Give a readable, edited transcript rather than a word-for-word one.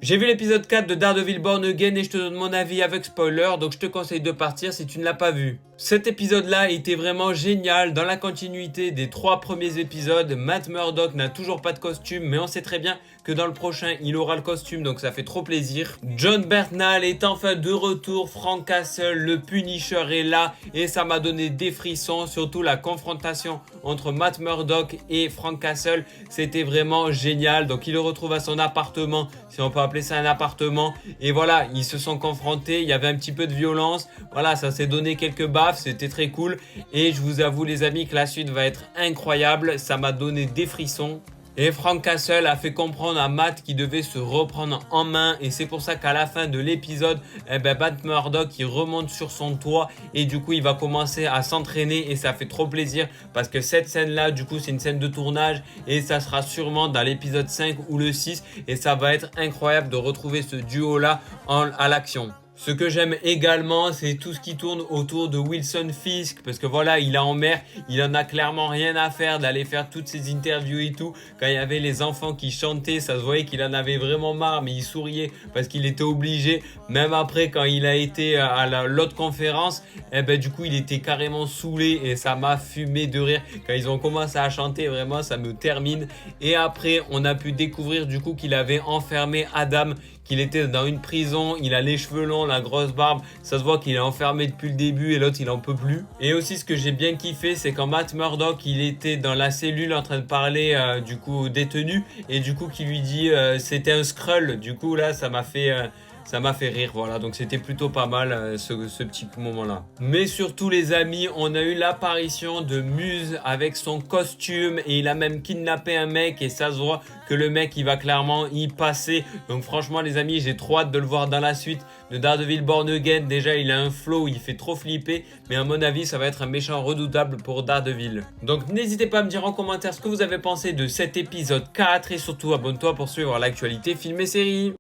J'ai vu l'épisode 4 de Daredevil Born Again et je te donne mon avis avec spoiler, donc je te conseille de partir si tu ne l'as pas vu. Cet épisode-là était vraiment génial, dans la continuité des 3 premiers épisodes. Matt Murdock n'a toujours pas de costume, mais on sait très bien que dans le prochain, il aura le costume, donc ça fait trop plaisir. Jon Bernthal est enfin de retour, Frank Castle, le Punisher est là, et ça m'a donné des frissons, surtout la confrontation entre Matt Murdock et Frank Castle, c'était vraiment génial. Donc il le retrouve à son appartement, si on peut appeler ça un appartement, et voilà, ils se sont confrontés, il y avait un petit peu de violence, voilà, ça s'est donné quelques baffes, c'était très cool, et je vous avoue les amis que la suite va être incroyable, ça m'a donné des frissons. Et Frank Castle a fait comprendre à Matt qu'il devait se reprendre en main, et c'est pour ça qu'à la fin de l'épisode, Matt Murdock il remonte sur son toit et du coup il va commencer à s'entraîner, et ça fait trop plaisir parce que cette scène là du coup c'est une scène de tournage et ça sera sûrement dans l'épisode 5 ou le 6, et ça va être incroyable de retrouver ce duo là à l'action. Ce que j'aime également, c'est tout ce qui tourne autour de Wilson Fisk, parce que voilà, il est en mer, il en a clairement rien à faire d'aller faire toutes ces interviews et tout. Quand il y avait les enfants qui chantaient, ça se voyait qu'il en avait vraiment marre, mais il souriait parce qu'il était obligé. Même après, quand il a été à l'autre conférence, du coup, il était carrément saoulé et ça m'a fumé de rire. Quand ils ont commencé à chanter, vraiment, ça me termine. Et après, on a pu découvrir du coup qu'il avait enfermé Adam, qu'il était dans une prison, il a les cheveux longs, la grosse barbe, ça se voit qu'il est enfermé depuis le début et l'autre il en peut plus. Et aussi ce que j'ai bien kiffé, c'est quand Matt Murdock il était dans la cellule en train de parler du coup au détenu, et du coup qui lui dit c'était un Skrull, du coup là ça m'a fait rire, voilà, donc c'était plutôt pas mal ce petit moment là. Mais surtout les amis, on a eu l'apparition de Muse avec son costume, et il a même kidnappé un mec, et ça se voit que le mec il va clairement y passer. Donc franchement les amis, j'ai trop hâte de le voir dans la suite de Daredevil Born Again. Déjà il a un flow, il fait trop flipper, mais à mon avis ça va être un méchant redoutable pour Daredevil. Donc n'hésitez pas à me dire en commentaire ce que vous avez pensé de cet épisode 4, et surtout abonne-toi pour suivre l'actualité film et série.